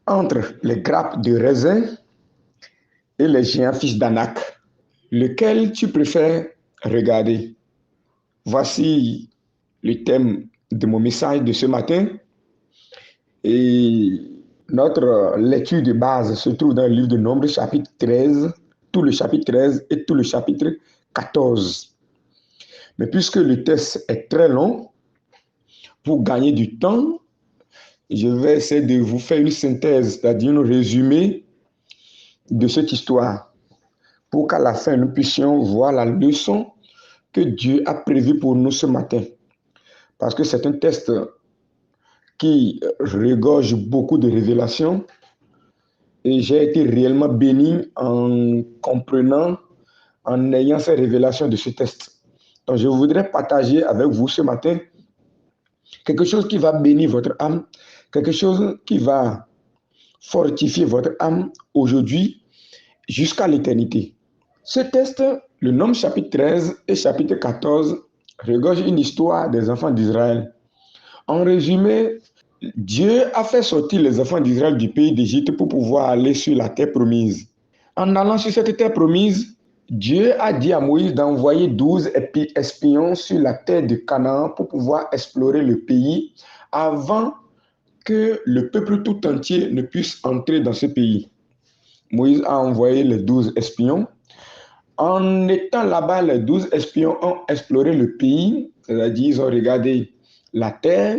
entre les grappes de raisin et les géants fils d'Anak. Lequel tu préfères regarder? Voici le thème de mon message de ce matin. Et notre lecture de base se trouve dans le livre de Nombres, chapitre 13, tout le chapitre 13 et tout le chapitre 14. Mais puisque le texte est très long, pour gagner du temps, je vais essayer de vous faire une synthèse, c'est-à-dire un résumé de cette histoire, pour qu'à la fin, nous puissions voir la leçon que Dieu a prévue pour nous ce matin. Parce que c'est un texte qui regorge beaucoup de révélations et j'ai été réellement béni en comprenant, en ayant ces révélations de ce texte. Donc je voudrais partager avec vous ce matin quelque chose qui va bénir votre âme, quelque chose qui va fortifier votre âme aujourd'hui jusqu'à l'éternité. Ce texte, le Nombre chapitre 13 et chapitre 14, regorge une histoire des enfants d'Israël. En résumé, Dieu a fait sortir les enfants d'Israël du pays d'Égypte pour pouvoir aller sur la terre promise. En allant sur cette terre promise, Dieu a dit à Moïse d'envoyer 12 espions sur la terre de Canaan pour pouvoir explorer le pays avant que le peuple tout entier ne puisse entrer dans ce pays. Moïse a envoyé les 12 espions. En étant là-bas, les 12 espions ont exploré le pays, c'est-à-dire ils ont regardé la terre,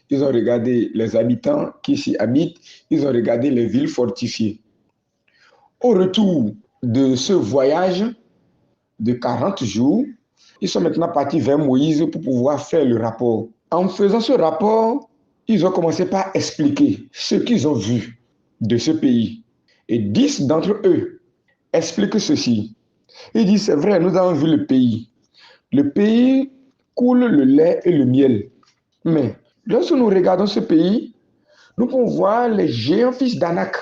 ils ont regardé les habitants qui s'y habitent, ils ont regardé les villes fortifiées. Au retour de ce voyage de 40 jours, ils sont maintenant partis vers Moïse pour pouvoir faire le rapport. En faisant ce rapport, ils ont commencé par expliquer ce qu'ils ont vu de ce pays. Et 10 d'entre eux expliquent ceci. Ils disent, c'est vrai, nous avons vu le pays. Le pays coule le lait et le miel. Mais lorsque nous regardons ce pays, nous pouvons voir les géants fils d'Anak.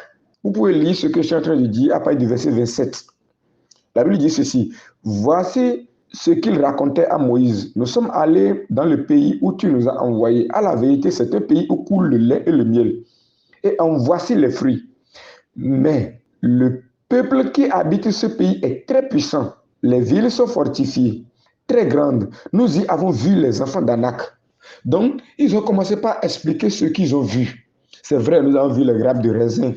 Vous pouvez lire ce que je suis en train de dire à partir du verset 27. La Bible dit ceci. Voici ce qu'il racontait à Moïse. Nous sommes allés dans le pays où tu nous as envoyés. À la vérité, c'est un pays où coule le lait et le miel. Et en voici les fruits. Mais le peuple qui habite ce pays est très puissant. Les villes sont fortifiées, très grandes. Nous y avons vu les enfants d'Anak. Donc, ils ont commencé par expliquer ce qu'ils ont vu. C'est vrai, nous avons vu les grappes de raisin.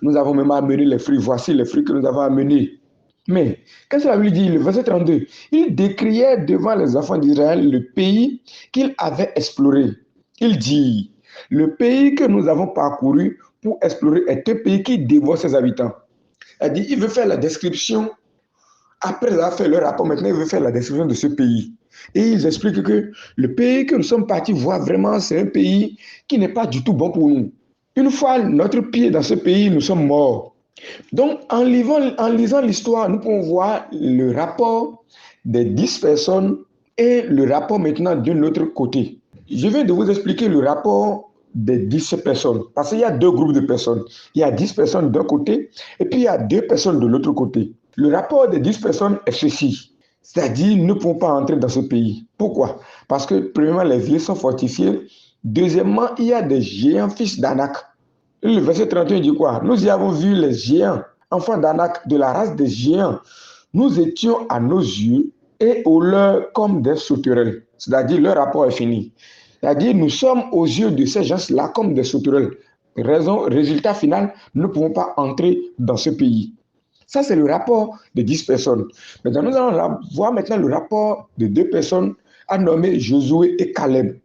Nous avons même amené les fruits. Voici les fruits que nous avons amenés. Mais, qu'est-ce que la Bible dit? Le verset 32. Il décriait devant les enfants d'Israël le pays qu'ils avaient exploré. Il dit, le pays que nous avons parcouru pour explorer est un pays qui dévore ses habitants. C'est-à-dire, il veut faire la description, après avoir fait le rapport, maintenant il veut faire la description de ce pays. Et ils expliquent que le pays que nous sommes partis voir vraiment, c'est un pays qui n'est pas du tout bon pour nous. Une fois notre pied dans ce pays, nous sommes morts. Donc, en lisant l'histoire, nous pouvons voir le rapport des 10 personnes et le rapport maintenant d'un autre côté. Je viens de vous expliquer le rapport des 10 personnes, parce qu'il y a deux groupes de personnes. Il y a 10 personnes d'un côté et puis il y a 2 personnes de l'autre côté. Le rapport des 10 personnes est ceci, c'est-à-dire nous ne pouvons pas entrer dans ce pays. Pourquoi? Parce que premièrement, les villes sont fortifiées. Deuxièmement, il y a des géants fils d'Anak. Le verset 31 dit quoi? Nous y avons vu les géants, enfants d'Anak, de la race des géants. Nous étions à nos yeux et aux leurs comme des sauterelles. C'est-à-dire, leur rapport est fini. C'est-à-dire, nous sommes aux yeux de ces gens-là comme des sauterelles. Résultat final, nous ne pouvons pas entrer dans ce pays. Ça, c'est le rapport de 10 personnes. Maintenant, nous allons voir maintenant le rapport de 2 personnes à nommer Josué et Caleb.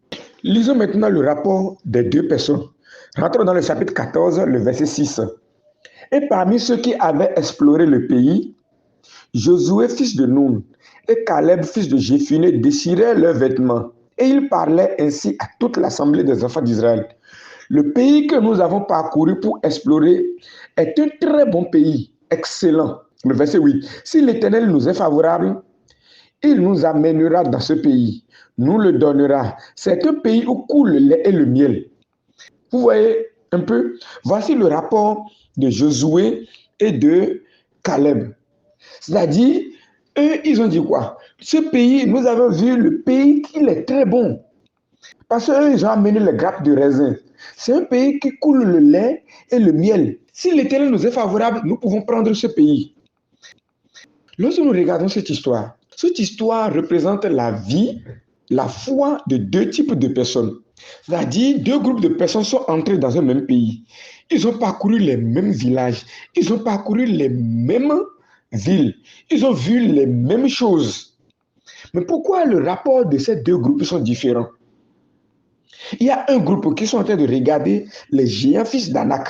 Lisons maintenant le rapport des 2 personnes. Rentrons dans le chapitre 14, le verset 6. Et parmi ceux qui avaient exploré le pays, Josué, fils de Nun, et Caleb, fils de Jéphuné, déchiraient leurs vêtements. Et ils parlaient ainsi à toute l'assemblée des enfants d'Israël. Le pays que nous avons parcouru pour explorer est un très bon pays, excellent. Le verset 8. Si l'Éternel nous est favorable, il nous amènera dans ce pays, nous le donnera. C'est un pays où coule le lait et le miel. Vous voyez un peu? Voici le rapport de Josué et de Caleb. C'est-à-dire, eux, ils ont dit quoi? Ce pays, nous avons vu le pays, il est très bon. Parce qu'eux, ils ont amené les grappes de raisin. C'est un pays qui coule le lait et le miel. Si l'Éternel nous est favorable, nous pouvons prendre ce pays. Lorsque nous regardons cette histoire représente la vie, la foi de deux types de personnes. C'est-à-dire, deux groupes de personnes sont entrés dans un même pays. Ils ont parcouru les mêmes villages, ils ont parcouru les mêmes villes, ils ont vu les mêmes choses. Mais pourquoi le rapport de ces deux groupes sont différents? Il y a un groupe qui sont en train de regarder les géants fils d'Anak.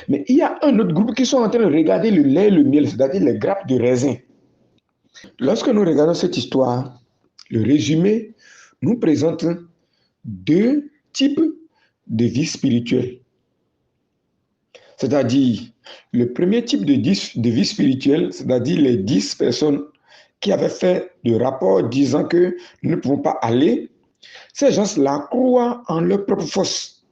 Mais il y a un autre groupe qui sont en train de regarder le lait et le miel, c'est-à-dire les grappes de raisin. Lorsque nous regardons cette histoire, le résumé nous présente deux types de vie spirituelle. C'est-à-dire, le premier type de vie spirituelle, c'est-à-dire les 10 personnes qui avaient fait le rapport disant que nous ne pouvons pas aller, ces gens-là croient en leur propre force.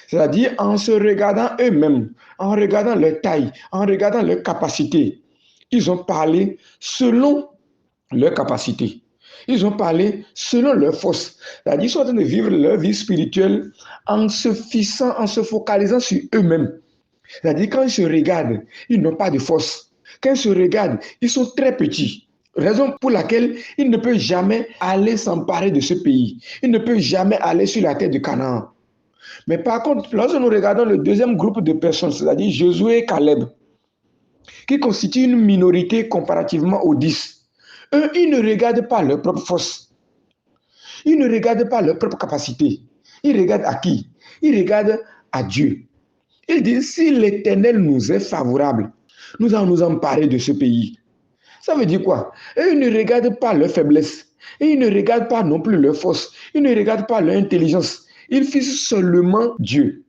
C'est-à-dire en se regardant eux-mêmes, en regardant leur taille, en regardant leur capacité. Ils ont parlé selon leur capacité. Ils ont parlé selon leur force. C'est-à-dire qu'ils sont en train de vivre leur vie spirituelle en se fixant, en se focalisant sur eux-mêmes. C'est-à-dire quand ils se regardent, ils n'ont pas de force. Quand ils se regardent, ils sont très petits. Raison pour laquelle ils ne peuvent jamais aller s'emparer de ce pays. Ils ne peuvent jamais aller sur la terre de Canaan. Mais par contre, lorsque nous regardons le deuxième groupe de personnes, c'est-à-dire Josué et Caleb, qui constituent une minorité comparativement aux 10, eux, ils ne regardent pas leur propre force. Ils ne regardent pas leur propre capacité. Ils regardent à qui? Ils regardent à Dieu. Ils disent, si l'Éternel nous est favorable, nous allons nous emparer de ce pays. Ça veut dire quoi? Et ils ne regardent pas leur faiblesse. Et ils ne regardent pas non plus leur force. Ils ne regardent pas leur intelligence. Ils fixent seulement Dieu.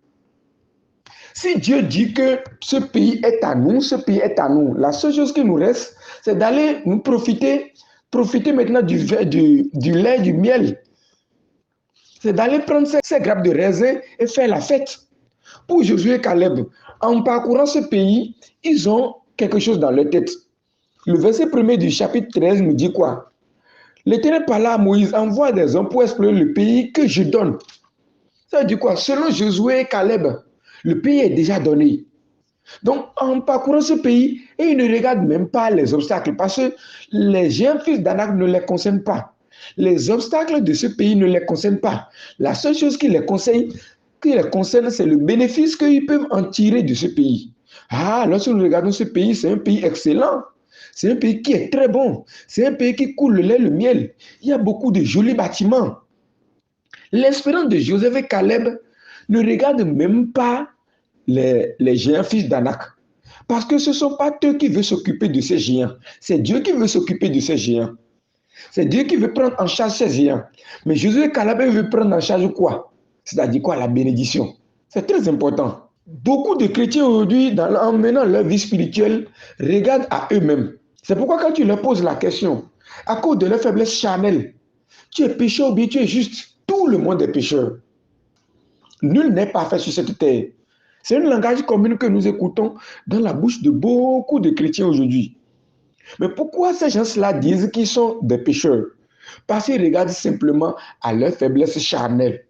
Si Dieu dit que ce pays est à nous, ce pays est à nous, la seule chose qui nous reste, c'est d'aller nous profiter maintenant du lait, du miel. C'est d'aller prendre ces grappes de raisin et faire la fête. Pour Josué et Caleb, en parcourant ce pays, ils ont quelque chose dans leur tête. Le verset 1er du chapitre 13 nous dit quoi? L'Éternel parla à Moïse, envoie des hommes pour explorer le pays que je donne. Ça veut dire quoi? Selon Josué et Caleb, le pays est déjà donné. Donc, en parcourant ce pays, ils ne regardent même pas les obstacles parce que les géants fils d'Anak ne les concernent pas. Les obstacles de ce pays ne les concernent pas. La seule chose qui les concerne, c'est le bénéfice qu'ils peuvent en tirer de ce pays. Ah, lorsque nous regardons ce pays, c'est un pays excellent. C'est un pays qui est très bon. C'est un pays qui coule le lait, le miel. Il y a beaucoup de jolis bâtiments. L'espérance de Joseph et Caleb ne regarde même pas les géants fils d'Anak. Parce que ce ne sont pas eux qui veulent s'occuper de ces géants. C'est Dieu qui veut s'occuper de ces géants. C'est Dieu qui veut prendre en charge ces géants. Mais Josué et Caleb veulent prendre en charge quoi? C'est-à-dire quoi? La bénédiction. C'est très important. Beaucoup de chrétiens aujourd'hui, en menant leur vie spirituelle, regardent à eux-mêmes. C'est pourquoi quand tu leur poses la question, à cause de leur faiblesse charnelle, tu es pécheur ou bien tu es juste? Tout le monde est pécheur. Nul n'est parfait sur cette terre. C'est un langage commun que nous écoutons dans la bouche de beaucoup de chrétiens aujourd'hui. Mais pourquoi ces gens-là disent qu'ils sont des pécheurs? Parce qu'ils regardent simplement à leur faiblesse charnelle.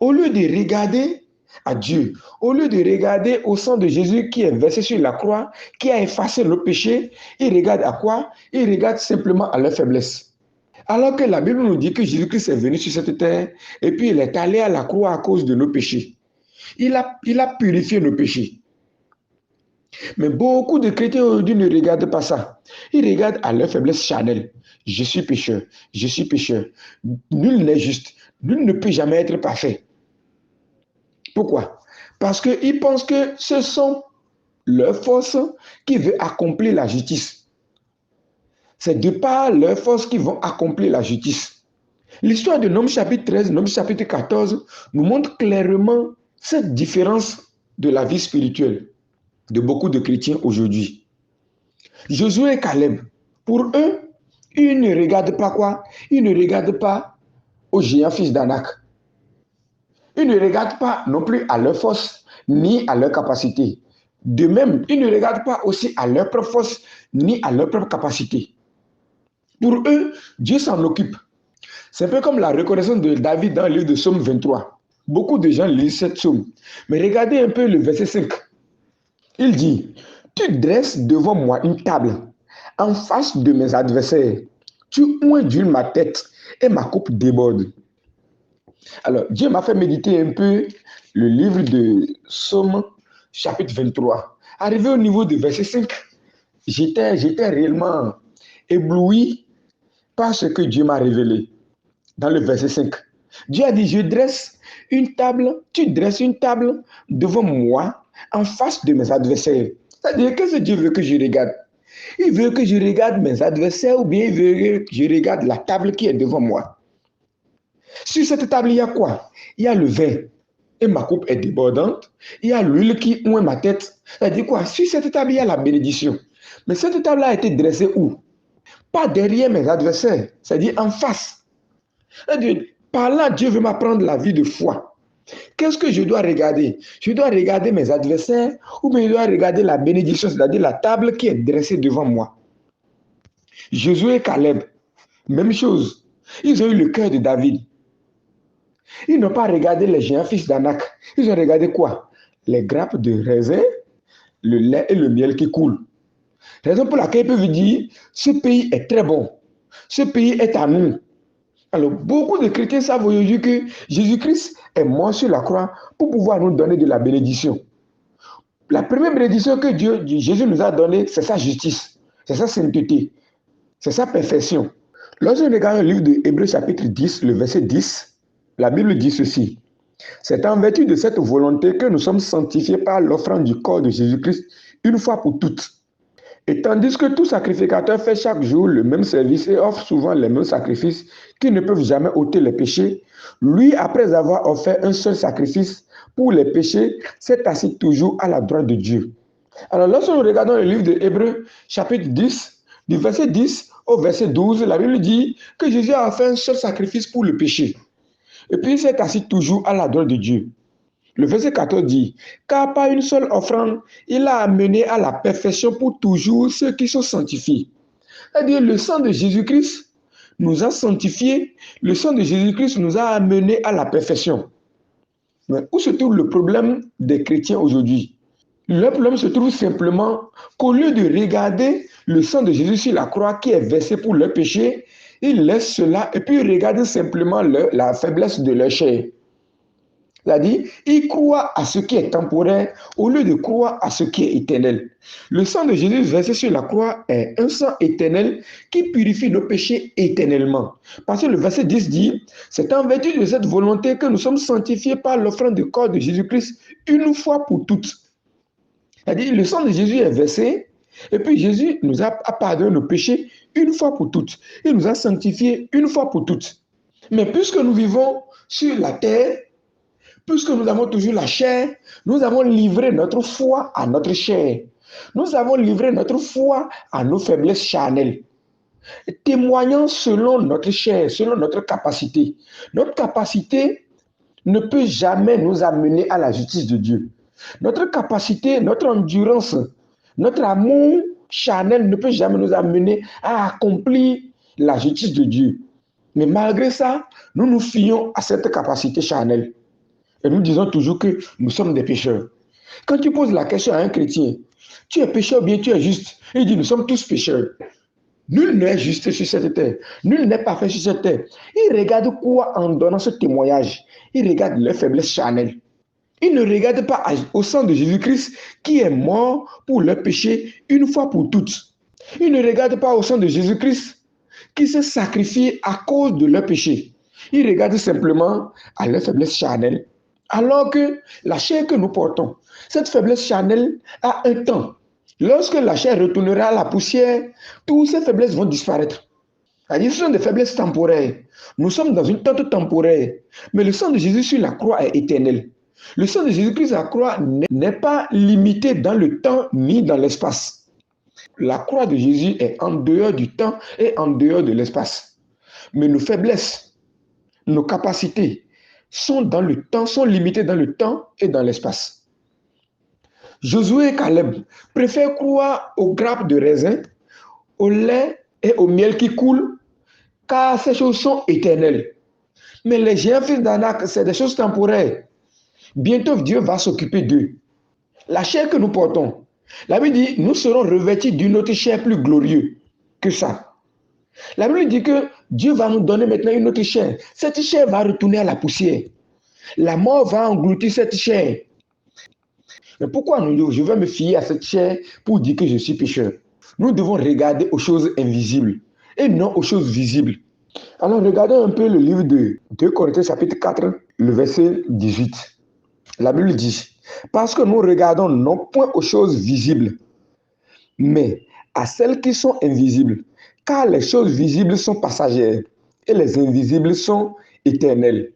Au lieu de regarder à Dieu, au lieu de regarder au sang de Jésus qui est versé sur la croix, qui a effacé nos péchés, ils regardent à quoi? Ils regardent simplement à leur faiblesse. Alors que la Bible nous dit que Jésus-Christ est venu sur cette terre et puis il est allé à la croix à cause de nos péchés. Il a purifié nos péchés. Mais beaucoup de chrétiens aujourd'hui ne regardent pas ça. Ils regardent à leur faiblesse charnelle. Je suis pécheur, je suis pécheur. Nul n'est juste, nul ne peut jamais être parfait. Pourquoi? Parce qu'ils pensent que ce sont leurs forces qui veulent accomplir la justice. C'est de par leurs forces qu'ils vont accomplir la justice. L'histoire de Nombres chapitre 13, Nombres chapitre 14 nous montre clairement cette différence de la vie spirituelle de beaucoup de chrétiens aujourd'hui. Josué et Caleb, pour eux, ils ne regardent pas quoi? Ils ne regardent pas aux géants fils d'Anak. Ils ne regardent pas non plus à leur force ni à leur capacité. De même, ils ne regardent pas aussi à leur propre force ni à leur propre capacité. Pour eux, Dieu s'en occupe. C'est un peu comme la reconnaissance de David dans le livre de Psaume 23. Beaucoup de gens lisent cette psaume. Mais regardez un peu le verset 5. Il dit, tu dresses devant moi une table en face de mes adversaires. Tu oins d'huile ma tête et ma coupe déborde. Alors, Dieu m'a fait méditer un peu le livre de Psaume, chapitre 23. Arrivé au niveau du verset 5, j'étais réellement ébloui par ce que Dieu m'a révélé dans le verset 5. Dieu a dit, tu dresses une table devant moi en face de mes adversaires. C'est-à-dire, qu'est-ce que Dieu veut que je regarde? Il veut que je regarde mes adversaires ou bien il veut que je regarde la table qui est devant moi. Sur cette table, il y a quoi? Il y a le vin et ma coupe est débordante. Il y a l'huile qui oint ma tête. C'est-à-dire quoi? Sur cette table, il y a la bénédiction. Mais cette table a été dressée où? Pas derrière mes adversaires, c'est-à-dire en face. C'est-à-dire, par là, Dieu veut m'apprendre la vie de foi. Qu'est-ce que je dois regarder? Je dois regarder mes adversaires ou bien je dois regarder la bénédiction, c'est-à-dire la table qui est dressée devant moi. Josué et Caleb, même chose. Ils ont eu le cœur de David. Ils n'ont pas regardé les géants fils d'Anak. Ils ont regardé quoi? Les grappes de raisin, le lait et le miel qui coulent. Raison pour laquelle ils peuvent dire, ce pays est très bon. Ce pays est à nous. Alors, beaucoup de chrétiens savent aujourd'hui que Jésus-Christ est mort sur la croix pour pouvoir nous donner de la bénédiction. La première bénédiction que Jésus nous a donnée, c'est sa justice, c'est sa sainteté, c'est sa perfection. Lorsque nous regardons le livre de Hébreux chapitre 10, le verset 10, la Bible dit ceci. C'est en vertu de cette volonté que nous sommes sanctifiés par l'offrande du corps de Jésus-Christ une fois pour toutes. Et tandis que tout sacrificateur fait chaque jour le même service et offre souvent les mêmes sacrifices qui ne peuvent jamais ôter les péchés, lui, après avoir offert un seul sacrifice pour les péchés, s'est assis toujours à la droite de Dieu. Alors, lorsque nous regardons le livre de Hébreux, chapitre 10, du verset 10 au verset 12, la Bible dit que Jésus a fait un seul sacrifice pour le péché. Et puis, il s'est assis toujours à la droite de Dieu. Le verset 14 dit, car par une seule offrande, il a amené à la perfection pour toujours ceux qui sont sanctifiés. C'est-à-dire, le sang de Jésus-Christ nous a sanctifiés, le sang de Jésus-Christ nous a amenés à la perfection. Mais où se trouve le problème des chrétiens aujourd'hui? Le problème se trouve simplement qu'au lieu de regarder le sang de Jésus sur la croix qui est versé pour leur péché, ils laissent cela et puis regardent simplement la faiblesse de leur chair. C'est-à-dire, ils croient à ce qui est temporaire au lieu de croire à ce qui est éternel. Le sang de Jésus versé sur la croix est un sang éternel qui purifie nos péchés éternellement. Parce que le verset 10 dit, c'est en vertu de cette volonté que nous sommes sanctifiés par l'offrande du corps de Jésus-Christ une fois pour toutes. C'est-à-dire, le sang de Jésus est versé et puis Jésus nous a pardonné nos péchés une fois pour toutes. Il nous a sanctifiés une fois pour toutes. Mais puisque nous vivons sur la terre, puisque nous avons toujours la chair, nous avons livré notre foi à notre chair. Nous avons livré notre foi à nos faiblesses charnelles, témoignant selon notre chair, selon notre capacité. Notre capacité ne peut jamais nous amener à la justice de Dieu. Notre capacité, notre endurance, notre amour charnel ne peut jamais nous amener à accomplir la justice de Dieu. Mais malgré ça, nous nous fions à cette capacité charnelle. Et nous disons toujours que nous sommes des pécheurs. Quand tu poses la question à un chrétien, tu es pécheur ou bien tu es juste? Il dit, nous sommes tous pécheurs. Nul n'est juste sur cette terre. Nul n'est parfait sur cette terre. Il regarde quoi en donnant ce témoignage? Il regarde leur faiblesse charnelle. Il ne regarde pas au sang de Jésus-Christ qui est mort pour leur péché une fois pour toutes. Il ne regarde pas au sang de Jésus-Christ qui s'est sacrifié à cause de leur péché. Il regarde simplement à leur faiblesse charnelle. Alors que la chair que nous portons, cette faiblesse charnelle a un temps. Lorsque la chair retournera à la poussière, toutes ces faiblesses vont disparaître. Ce sont des faiblesses temporaires. Nous sommes dans une tente temporaire. Mais le sang de Jésus sur la croix est éternel. Le sang de Jésus-Christ sur la croix n'est pas limité dans le temps ni dans l'espace. La croix de Jésus est en dehors du temps et en dehors de l'espace. Mais nos faiblesses, nos capacités, sont dans le temps, sont limités dans le temps et dans l'espace. Josué et Caleb préfèrent croire aux grappes de raisin, au lait et au miel qui coulent car ces choses sont éternelles. Mais les géants fils d'Anak, c'est des choses temporaires. Bientôt, Dieu va s'occuper d'eux. La chair que nous portons, la Bible dit, nous serons revêtus d'une autre chair plus glorieuse que ça. La Bible dit que Dieu va nous donner maintenant une autre chair. Cette chair va retourner à la poussière. La mort va engloutir cette chair. Mais pourquoi je vais me fier à cette chair pour dire que je suis pécheur? Nous devons regarder aux choses invisibles et non aux choses visibles. Alors regardons un peu le livre de 2 Corinthiens chapitre 4, le verset 18. La Bible dit, parce que nous regardons non point aux choses visibles, mais à celles qui sont invisibles, car les choses visibles sont passagères et les invisibles sont éternelles.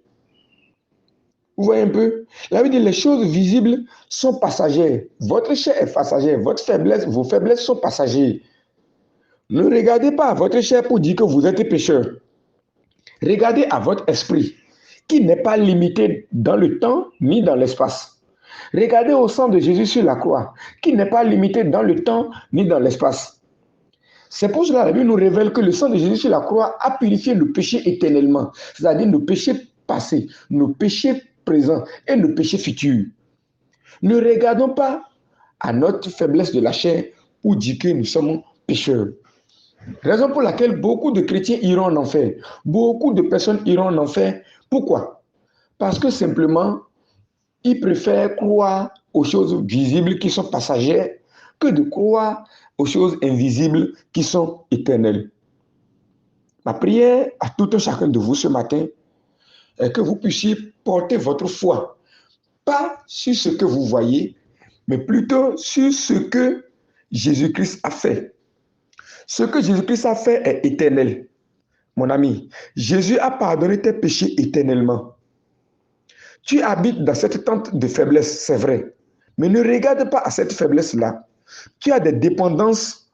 Vous voyez un peu? La Bible dit, les choses visibles sont passagères. Votre chair est passagère, vos faiblesses sont passagères. Ne regardez pas à votre chair pour dire que vous êtes pécheur. Regardez à votre esprit, qui n'est pas limité dans le temps ni dans l'espace. Regardez au sang de Jésus sur la croix, qui n'est pas limité dans le temps ni dans l'espace. C'est pour cela que la Bible nous révèle que le sang de Jésus sur la croix a purifié le péché éternellement, c'est-à-dire nos péchés passés, nos péchés présents et nos péchés futurs. Ne regardons pas à notre faiblesse de la chair pour dire que nous sommes pécheurs. Raison pour laquelle beaucoup de chrétiens iront en enfer. Beaucoup de personnes iront en enfer. Pourquoi? Parce que simplement, ils préfèrent croire aux choses visibles qui sont passagères que de croire aux choses invisibles qui sont éternelles. Ma prière à tout un chacun de vous ce matin est que vous puissiez porter votre foi, pas sur ce que vous voyez, mais plutôt sur ce que Jésus-Christ a fait. Ce que Jésus-Christ a fait est éternel. Mon ami, Jésus a pardonné tes péchés éternellement. Tu habites dans cette tente de faiblesse, c'est vrai. Mais ne regarde pas à cette faiblesse-là. Tu as des dépendances,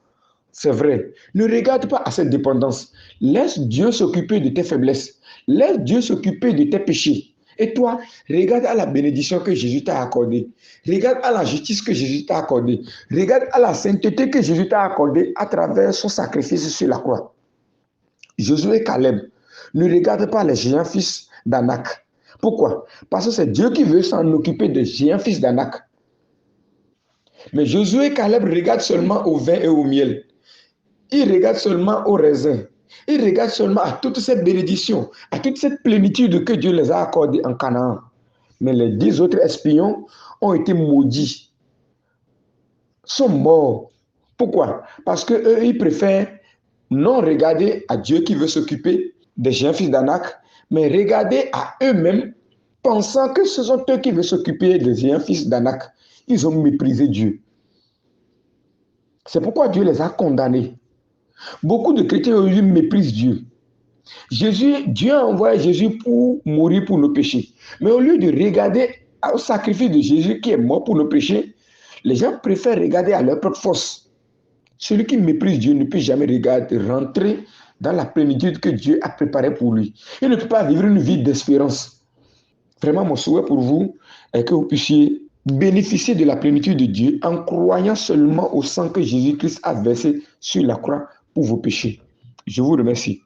c'est vrai. Ne regarde pas à cette dépendance. Laisse Dieu s'occuper de tes faiblesses. Laisse Dieu s'occuper de tes péchés. Et toi, regarde à la bénédiction que Jésus t'a accordée. Regarde à la justice que Jésus t'a accordée. Regarde à la sainteté que Jésus t'a accordée à travers son sacrifice sur la croix. Josué et Caleb, ne regarde pas les géants fils d'Anak. Pourquoi? Parce que c'est Dieu qui veut s'en occuper des géants fils d'Anak. Mais Josué et Caleb regardent seulement au vin et au miel. Ils regardent seulement au raisin. Ils regardent seulement à toute cette bénédiction, à toute cette plénitude que Dieu les a accordées en Canaan. Mais les 10 autres espions ont été maudits, sont morts. Pourquoi? Parce qu'eux, ils préfèrent non regarder à Dieu qui veut s'occuper des géants fils d'Anak, mais regarder à eux-mêmes, pensant que ce sont eux qui veulent s'occuper des géants fils d'Anak. Ils ont méprisé Dieu. C'est pourquoi Dieu les a condamnés. Beaucoup de chrétiens aujourd'hui méprisent Dieu. Dieu a envoyé Jésus pour mourir pour nos péchés. Mais au lieu de regarder au sacrifice de Jésus qui est mort pour nos péchés, les gens préfèrent regarder à leur propre force. Celui qui méprise Dieu ne peut jamais rentrer dans la plénitude que Dieu a préparée pour lui. Il ne peut pas vivre une vie d'espérance. Vraiment, mon souhait pour vous est que vous puissiez bénéficier de la plénitude de Dieu en croyant seulement au sang que Jésus-Christ a versé sur la croix pour vos péchés. Je vous remercie.